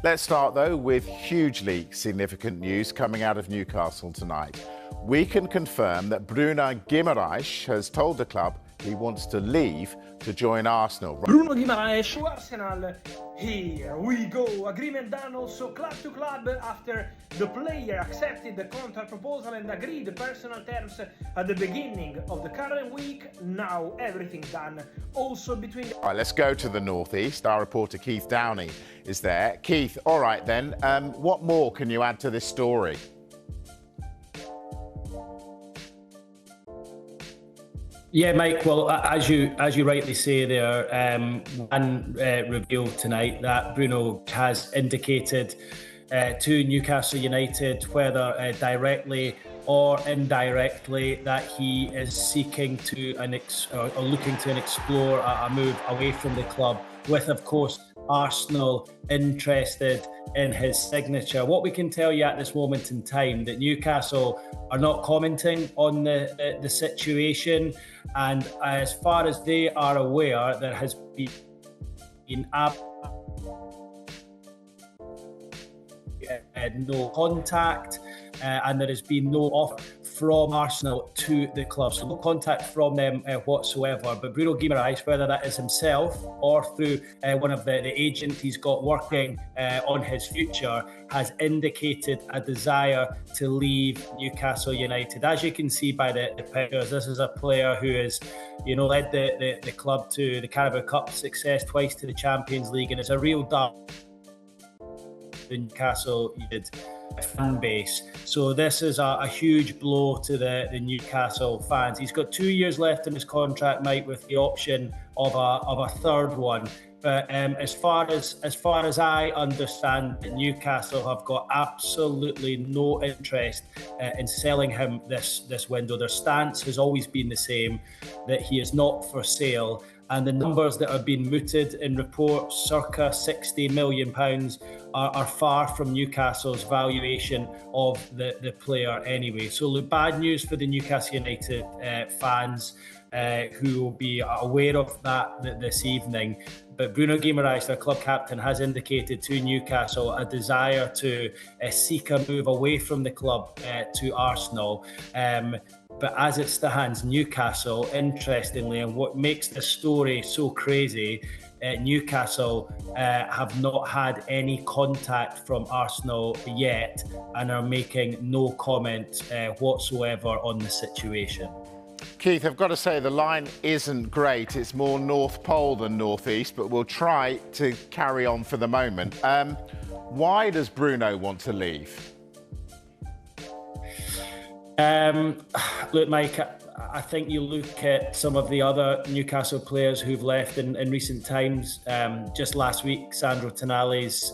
Let's start, though, with hugely significant news coming out of Newcastle tonight. We can confirm that Bruno Guimarães has told the club he wants to leave to join Arsenal. Bruno Guimarães to Arsenal. Here we go. Agreement done also club to club after the player accepted the contract proposal and agreed the personal terms at the beginning of the current week. Now everything done also between... All right, let's go to the northeast. Our reporter Keith Downey is there. Keith, all right then, what more can you add to this story? Yeah, Mike. Well, as you rightly say there, one revealed tonight that Bruno has indicated to Newcastle United, whether directly or indirectly, that he is seeking to or looking to explore a move away from the club, with, of course, Arsenal interested in his signature. What we can tell you at this moment in time, that Newcastle are not commenting on the situation, and as far as they are aware, there has been no contact, and there has been no offer from Arsenal to the club, so no contact from them whatsoever. But Bruno Guimarães, whether that is himself or through one of the agents he's got working on his future, has indicated a desire to leave Newcastle United. As you can see by the pictures, this is a player who has, led the club to the Carabao Cup success, twice to the Champions League, and is a real dark the Newcastle United fan base. So this is a huge blow to the Newcastle fans. He's got 2 years left in his contract, Mike, with the option of a third one. But as far as I understand, Newcastle have got absolutely no interest in selling him this window. Their stance has always been the same, that he is not for sale. And the numbers that are being mooted in reports, circa £60 million, are far from Newcastle's valuation of the player anyway. So look, bad news for the Newcastle United fans who will be aware of that this evening. But Bruno Guimarães, their club captain, has indicated to Newcastle a desire to seek a move away from the club to Arsenal. But as it stands, Newcastle, interestingly, and what makes this story so crazy, Newcastle have not had any contact from Arsenal yet and are making no comment whatsoever on the situation. Keith, I've got to say the line isn't great. It's more North Pole than North East, but we'll try to carry on for the moment. Why does Bruno want to leave? Look, Mike, I think you look at some of the other Newcastle players who've left in recent times. Just last week, Sandro Tonali's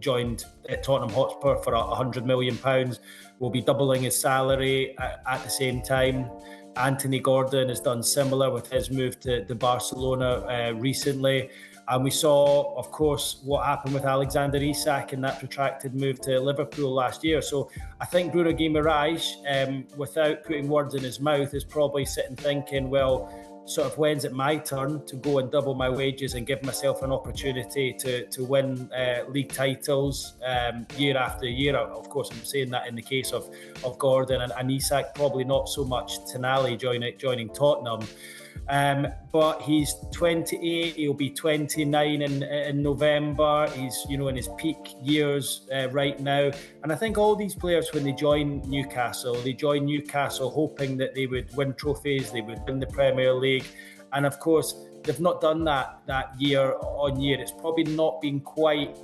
joined Tottenham Hotspur for £100 million. Will be doubling his salary at the same time. Anthony Gordon has done similar with his move to Barcelona recently. And we saw, of course, what happened with Alexander Isak in that protracted move to Liverpool last year. So I think Bruno Guimarães, without putting words in his mouth, is probably sitting thinking, well, sort of, when's it my turn to go and double my wages and give myself an opportunity to win league titles year after year? Of course, I'm saying that in the case of Gordon and Isak, probably not so much Tonali joining Tottenham. But he's 28, he'll be 29 in November. He's, in his peak years right now. And I think all these players, when they join Newcastle hoping that they would win trophies, they would win the Premier League. And of course, they've not done that year on year. It's probably not been quite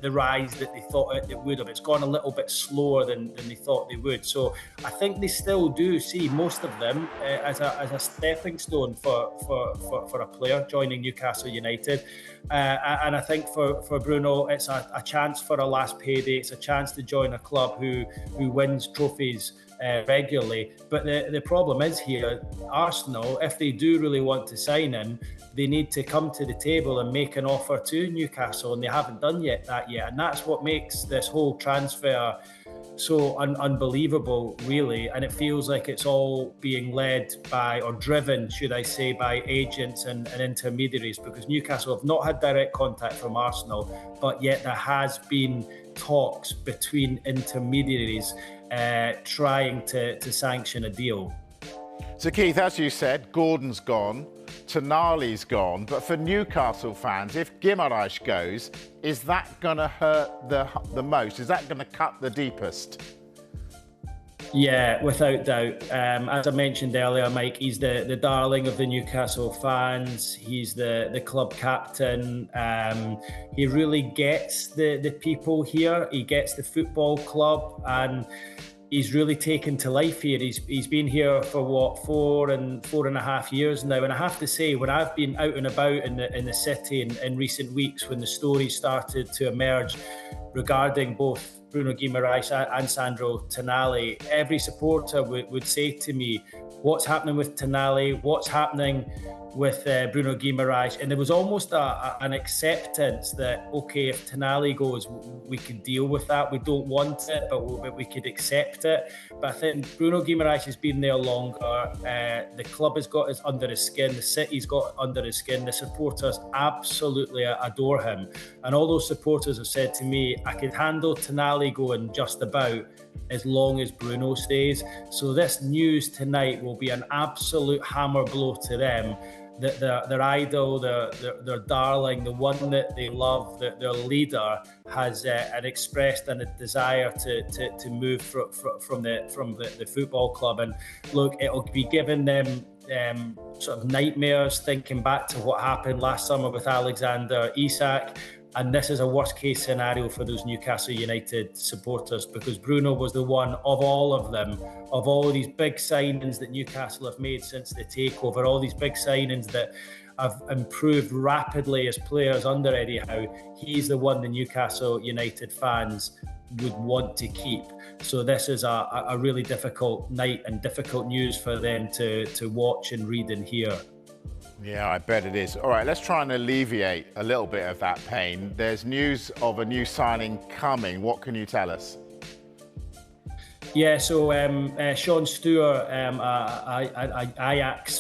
the rise that they thought it would have. It's gone a little bit slower than they thought they would. So I think they still do see most of them as a stepping stone for a player joining Newcastle United. And I think for Bruno, it's a chance for a last payday. It's a chance to join a club who wins trophies regularly. But the problem is here, Arsenal, if they do really want to sign him, they need to come to the table and make an offer to Newcastle, and they haven't done that yet. And that's what makes this whole transfer so unbelievable, really. And it feels like it's all being led by, or driven, should I say, by agents and intermediaries, because Newcastle have not had direct contact from Arsenal, but yet there has been talks between intermediaries trying to sanction a deal. So Keith, as you said, Gordon's gone, Tonali's gone, but for Newcastle fans, if Guimarães goes, is that going to hurt the most? Is that going to cut the deepest? Yeah, without doubt. As I mentioned earlier, Mike, he's the darling of the Newcastle fans. He's the club captain. He really gets the people here. He gets the football club, and he's really taken to life here. He's been here for what, 4.5 years now. And I have to say, when I've been out and about in the city in recent weeks, when the stories started to emerge regarding both Bruno Guimarães and Sandro Tonali, every supporter would say to me, what's happening with Tonali? What's happening with Bruno Guimarães? And there was almost an acceptance that, okay, if Tonali goes, we can deal with that. We don't want it, but we could accept it. But I think Bruno Guimarães has been there longer. The club has got us under his skin. The city's got under his skin. The supporters absolutely adore him. And all those supporters have said to me, I could handle Tonali going just about as long as Bruno stays. So this news tonight will be an absolute hammer blow to them. Their idol, their darling, the one that they love, their leader has expressed a desire to move from the football club. And look, it'll be giving them sort of nightmares thinking back to what happened last summer with Alexander Isak. And this is a worst case scenario for those Newcastle United supporters, because Bruno was the one of all of them, of all these big signings that Newcastle have made since the takeover, all these big signings that have improved rapidly as players under Eddie Howe. He's the one the Newcastle United fans would want to keep. So this is a really difficult night and difficult news for them to watch and read and hear. Yeah, I bet it is. All right, let's try and alleviate a little bit of that pain. There's news of a new signing coming. What can you tell us? Yeah, so Sean Stewart, Ajax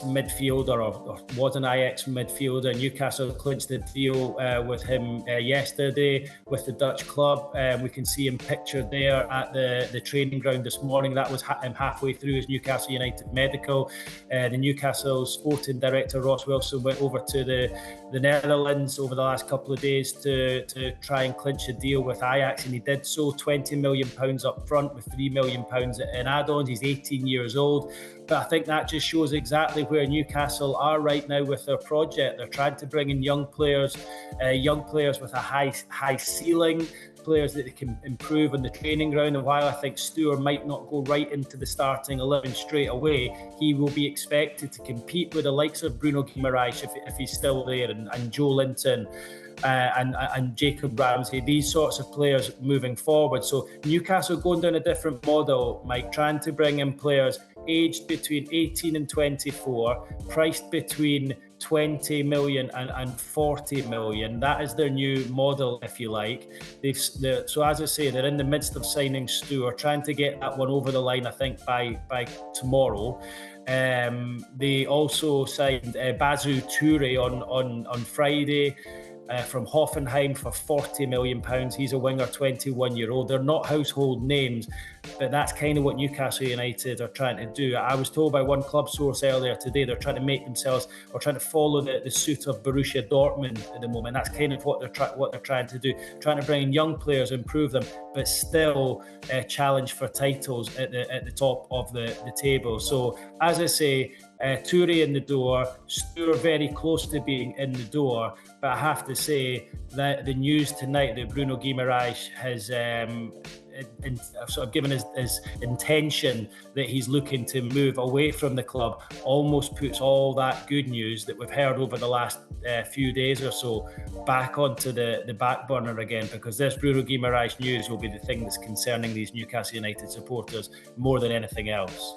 midfielder, or was an Ajax midfielder. Newcastle clinched the deal with him yesterday with the Dutch club. We can see him pictured there at the training ground this morning. That was him halfway through his Newcastle United medical. The Newcastle sporting director, Ross Wilson, went over to the Netherlands over the last couple of days to try and clinch a deal with Ajax, and he did so. £20 million up front with £3 million in add-ons. He's 18 years old, but I think that just shows exactly where Newcastle are right now with their project. They're trying to bring in young players with a high ceiling, players that they can improve on the training ground. And while I think Stewart might not go right into the starting 11 straight away, he will be expected to compete with the likes of Bruno Guimarães if he's still there, and Joe Linton and Jacob Ramsey, these sorts of players moving forward. So Newcastle going down a different model, Mike, trying to bring in players aged between 18 and 24, priced between 20 million and 40 million. That is their new model, if you like. So as I say, they're in the midst of signing Stewart, trying to get that one over the line, I think, by tomorrow. They also signed Basu Toure on Friday from Hoffenheim for £40 million. He's a winger, 21-year-old. They're not household names, but that's kind of what Newcastle United are trying to do. I was told by one club source earlier today they're trying to make themselves, or trying to follow the suit of Borussia Dortmund at the moment. That's kind of what they're trying to do, trying to bring in young players, improve them, but still challenge for titles at the top of the table. So as I say, Toure in the door, Stewart very close to being in the door, but I have to say that the news tonight that Bruno Guimarães has sort of given his intention that he's looking to move away from the club almost puts all that good news that we've heard over the last few days or so back onto the back burner again, because this Bruno Guimarães news will be the thing that's concerning these Newcastle United supporters more than anything else.